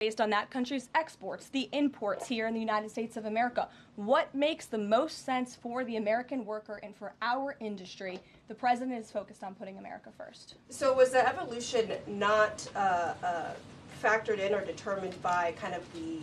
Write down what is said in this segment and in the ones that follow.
based on that country's exports, the imports here in the United States of America. What makes the most sense for the American worker and for our industry? The president is focused on putting America first. So was the evolution not factored in or determined by kind of the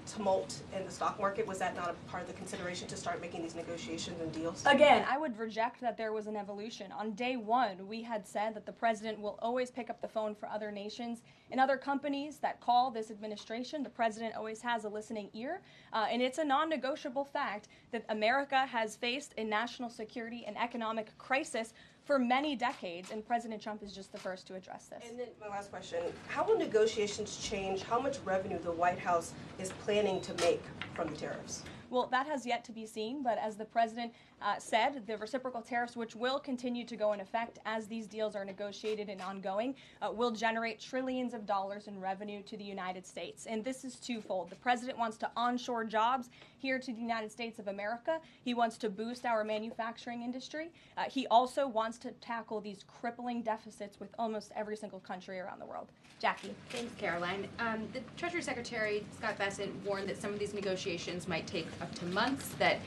tumult in the stock market? Was that not a part of the consideration to start making these negotiations and deals? Again, I would reject that there was an evolution. On day one, we had said that the president will always pick up the phone for other nations and other companies that call this administration. The president always has a listening ear, and it's a non-negotiable fact that America has faced a national security and economic crisis for many decades, and President Trump is just the first to address this. And then my last question, how will negotiations change how much revenue the White House is planning to make from the tariffs? Well, that has yet to be seen, but as the president said, the reciprocal tariffs, which will continue to go in effect as these deals are negotiated and ongoing, will generate trillions of dollars in revenue to the United States. And this is twofold. The president wants to onshore jobs here to the United States of America. He wants to boost our manufacturing industry. He also wants to tackle these crippling deficits with almost every single country around the world. Jackie. Thanks, Caroline. The Treasury Secretary, Scott Bessent, warned that some of these negotiations might take up to months, that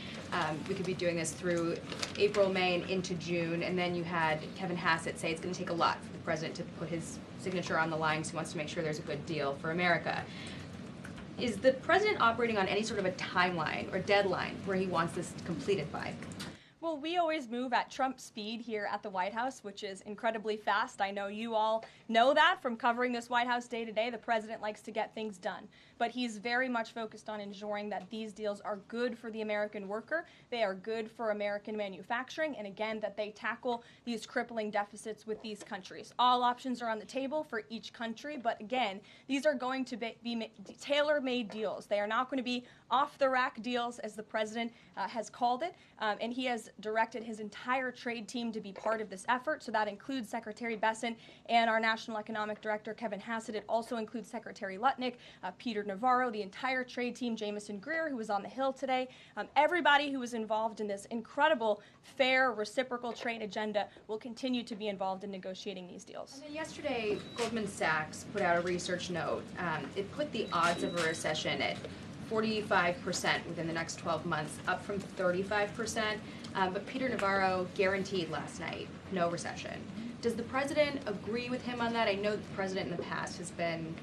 we could be doing this through April, May, and into June. And then you had Kevin Hassett say it's going to take a lot for the president to put his signature on the line because he wants to make sure there's a good deal for America. Is the president operating on any sort of a timeline or deadline where he wants this completed by? Well, we always move at Trump speed here at the White House, which is incredibly fast. I know you all know that from covering this White House day to day. The president likes to get things done, but he's very much focused on ensuring that these deals are good for the American worker, they are good for American manufacturing, and again, that they tackle these crippling deficits with these countries. All options are on the table for each country, but again, these are going to be tailor-made deals. They are not going to be off-the-rack deals, as the president has called it, and he has directed his entire trade team to be part of this effort. So that includes Secretary Bessent and our National Economic Director, Kevin Hassett. It also includes Secretary Lutnick, Peter Navarro, the entire trade team, Jamison Greer, who was on the Hill today. Everybody who was involved in this incredible, fair, reciprocal trade agenda will continue to be involved in negotiating these deals. And then yesterday, Goldman Sachs put out a research note. It put the odds of a recession at 45% within the next 12 months, up from 35%. But Peter Navarro guaranteed last night no recession. Does the president agree with him on that? I know that the president in the past has been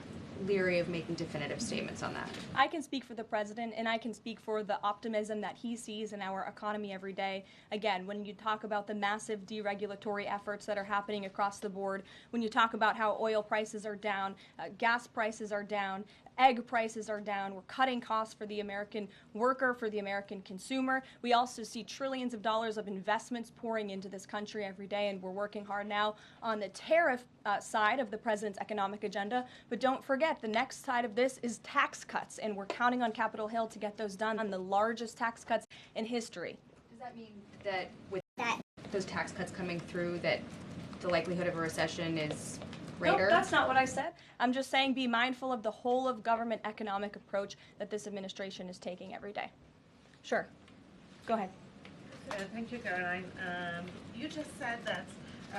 leery of making definitive statements on that. I can speak for the president, and I can speak for the optimism that he sees in our economy every day. Again, when you talk about the massive deregulatory efforts that are happening across the board, when you talk about how oil prices are down, gas prices are down, egg prices are down, we're cutting costs for the American worker, for the American consumer. We also see trillions of dollars of investments pouring into this country every day, and we're working hard now on the tariff side of the president's economic agenda. But don't forget, the next side of this is tax cuts, and we're counting on Capitol Hill to get those done, on the largest tax cuts in history. Does that mean that with those tax cuts coming through, that the likelihood of a recession is greater? Nope, that's not what I said. I'm just saying be mindful of the whole of government economic approach that this administration is taking every day. Sure. Go ahead. Thank you, Caroline. You just said that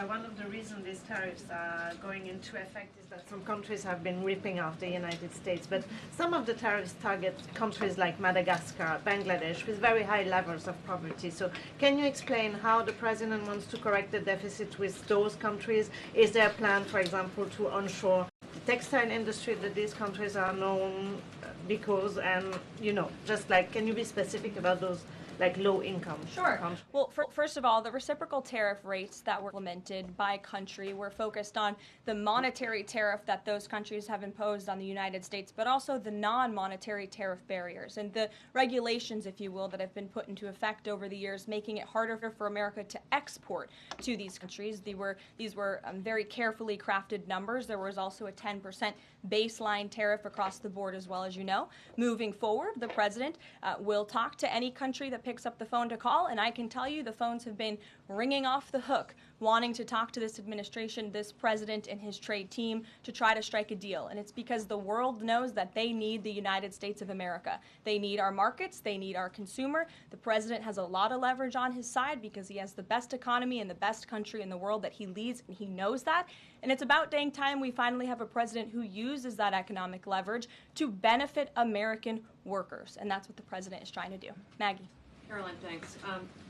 one of the reasons these tariffs are going into effect is that some countries have been ripping off the United States, but some of the tariffs target countries like Madagascar, Bangladesh, with very high levels of poverty. So can you explain how the president wants to correct the deficit with those countries? Is there a plan, for example, to onshore the textile industry that these countries are known because, and, you know, just like, can you be specific about those like low income? Sure. Well, first of all, the reciprocal tariff rates that were implemented by country were focused on the monetary tariff that those countries have imposed on the United States, but also the non-monetary tariff barriers and the regulations, if you will, that have been put into effect over the years, making it harder for America to export to these countries. These were very carefully crafted numbers. There was also a 10% baseline tariff across the board, as well, as you know. Moving forward, the president will talk to any country that picks up the phone to call, and I can tell you the phones have been ringing off the hook, wanting to talk to this administration, this president, and his trade team to try to strike a deal. And it's because the world knows that they need the United States of America. They need our markets. They need our consumer. The president has a lot of leverage on his side because he has the best economy and the best country in the world that he leads, and he knows that. And it's about dang time we finally have a president who uses that economic leverage to benefit American workers. And that's what the president is trying to do. Maggie. Caroline, thanks.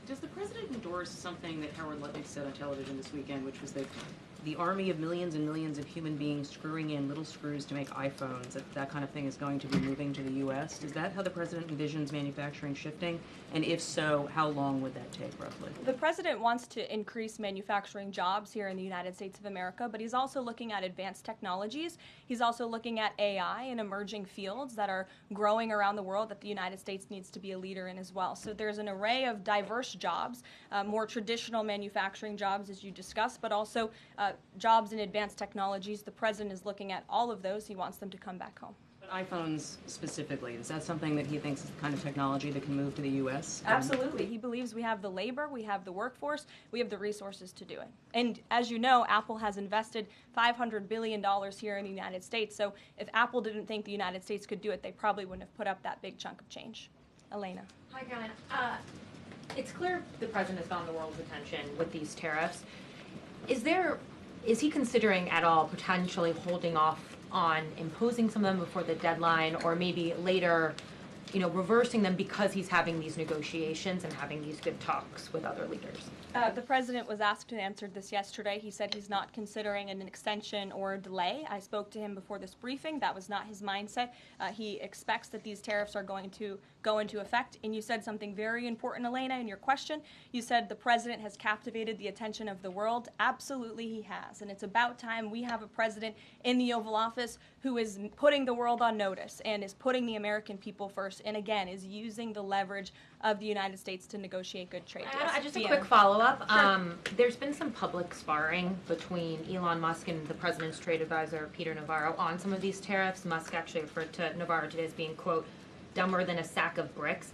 Does the president endorse something that Howard Lutnick said on television this weekend, which was that the army of millions and millions of human beings screwing in little screws to make iPhones, that kind of thing is going to be moving to the U.S.? Is that how the president envisions manufacturing shifting? And if so, how long would that take, roughly? The president wants to increase manufacturing jobs here in the United States of America, but he's also looking at advanced technologies. He's also looking at AI and emerging fields that are growing around the world that the United States needs to be a leader in as well. So there's an array of diverse jobs, more traditional manufacturing jobs, as you discussed, but also jobs in advanced technologies. The president is looking at all of those. He wants them to come back home. But iPhones specifically, is that something that he thinks is the kind of technology that can move to the U.S.? Absolutely. He believes we have the labor, we have the workforce, we have the resources to do it. And as you know, Apple has invested $500 billion here in the United States. So if Apple didn't think the United States could do it, they probably wouldn't have put up that big chunk of change. Elena. Hi, Caroline. It's clear the president has gotten the world's attention with these tariffs. Is he considering at all potentially holding off on imposing some of them before the deadline, or maybe later, reversing them because he's having these negotiations and having these good talks with other leaders? The president was asked and answered this yesterday. He said he's not considering an extension or a delay. I spoke to him before this briefing. That was not his mindset. He expects that these tariffs are going to go into effect. And you said something very important, Elena, in your question. You said the president has captivated the attention of the world. Absolutely he has. And it's about time we have a president in the Oval Office who is putting the world on notice and is putting the American people first, and again, is using the leverage of the United States to negotiate good trade deals. Just a quick follow-up. Sure. There's been some public sparring between Elon Musk and the president's trade advisor, Peter Navarro, on some of these tariffs. Musk actually referred to Navarro today as being, quote, dumber than a sack of bricks.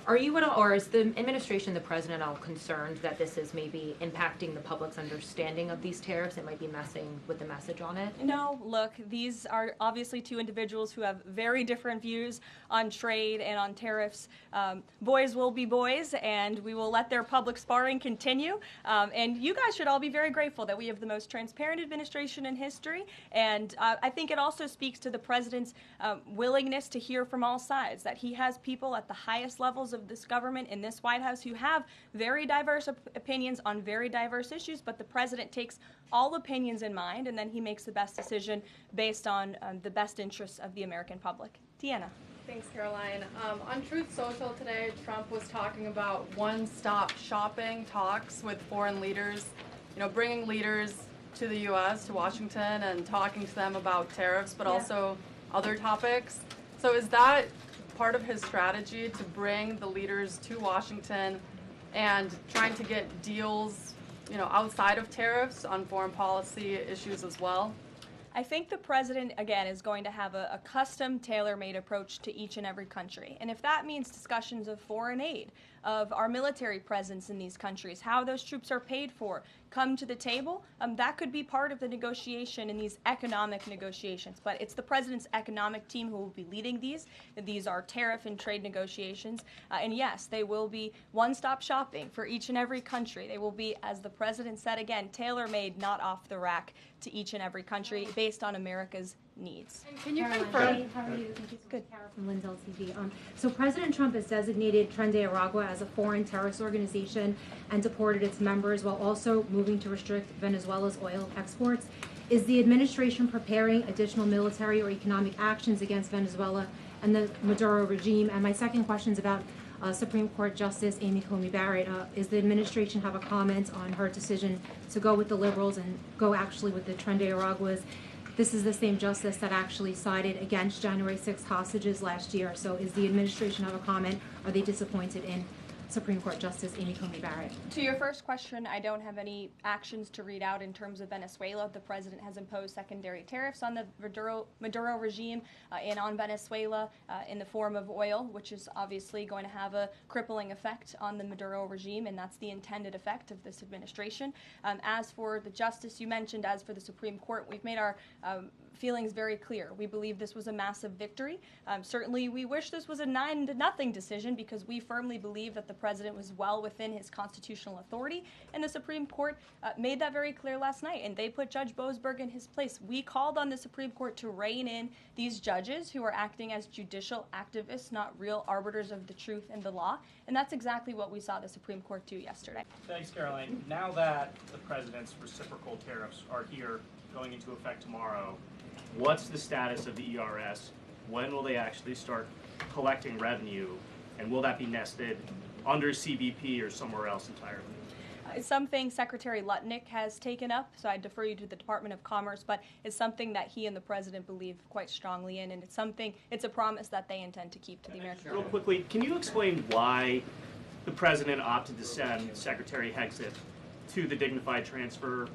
Are you at all, or is the administration, the president, all concerned that this is maybe impacting the public's understanding of these tariffs? It might be messing with the message on it? No, look, these are obviously two individuals who have very different views on trade and on tariffs. Boys will be boys, and we will let their public sparring continue. And you guys should all be very grateful that we have the most transparent administration in history. And I think it also speaks to the president's willingness to hear from all sides, that he has people at the highest levels of this government in this White House who have very diverse opinions on very diverse issues, but the president takes all opinions in mind, and then he makes the best decision based on the best interests of the American public. Deanna. Thanks, Caroline. On Truth Social today, Trump was talking about one-stop shopping talks with foreign leaders, bringing leaders to the U.S., to Washington, and talking to them about tariffs, but also other topics. So is that part of his strategy to bring the leaders to Washington and trying to get deals, outside of tariffs on foreign policy issues as well? I think the president, again, is going to have a custom, tailor-made approach to each and every country. And if that means discussions of foreign aid, of our military presence in these countries, how those troops are paid for, come to the table, that could be part of the negotiation in these economic negotiations. But it's the president's economic team who will be leading these. These are tariff and trade negotiations. And yes, they will be one-stop shopping for each and every country. They will be, as the president said again, tailor-made, not off the rack, to each and every country based on America's needs. And can you Caroline, confirm? How are you? Thank you so Good. much, Carol from Lynn's LTV. So President Trump has designated Tren de Aragua as a foreign terrorist organization and deported its members while also moving to restrict Venezuela's oil exports. Is the administration preparing additional military or economic actions against Venezuela and the Maduro regime? And my second question is about Supreme Court Justice Amy Coney Barrett. Is the administration have a comment on her decision to go with the liberals and go actually with the Tren de Araguas? This is the same justice that actually sided against January 6th hostages last year. So is the administration have a comment? Are they disappointed in Supreme Court Justice Amy Coney Barrett? To your first question, I don't have any actions to read out in terms of Venezuela. The president has imposed secondary tariffs on the Maduro regime and on Venezuela in the form of oil, which is obviously going to have a crippling effect on the Maduro regime, and that's the intended effect of this administration. As for the justice you mentioned, as for the Supreme Court, we've made our feelings very clear. We believe this was a massive victory. Certainly, we wish this was a 9-0 decision because we firmly believe that the president was well within his constitutional authority, and the Supreme Court made that very clear last night, and they put Judge Boasberg in his place. We called on the Supreme Court to rein in these judges who are acting as judicial activists, not real arbiters of the truth and the law, and that's exactly what we saw the Supreme Court do yesterday. Thanks, Caroline. Now that the president's reciprocal tariffs are here, going into effect tomorrow, what's the status of the ERS? When will they actually start collecting revenue? And will that be nested under CBP or somewhere else entirely? It's something Secretary Lutnick has taken up, so I defer you to the Department of Commerce, but it's something that he and the president believe quite strongly in, and it's a promise that they intend to keep to the American people. Real quickly, can you explain why the president opted to send Secretary Hegseth to the dignified transfer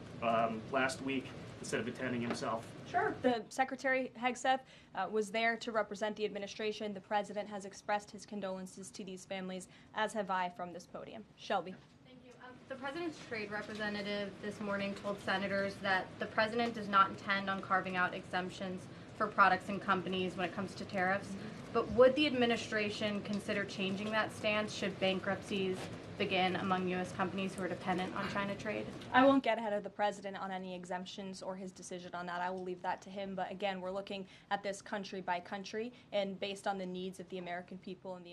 last week instead of attending himself? Sure. The Secretary Hegseth was there to represent the administration. The president has expressed his condolences to these families, as have I from this podium. Shelby. Thank you. The president's trade representative this morning told senators that the president does not intend on carving out exemptions for products and companies when it comes to tariffs. But would the administration consider changing that stance should bankruptcies begin among U.S. companies who are dependent on China trade? I won't get ahead of the president on any exemptions or his decision on that. I will leave that to him. But again, we're looking at this country by country and based on the needs of the American people and the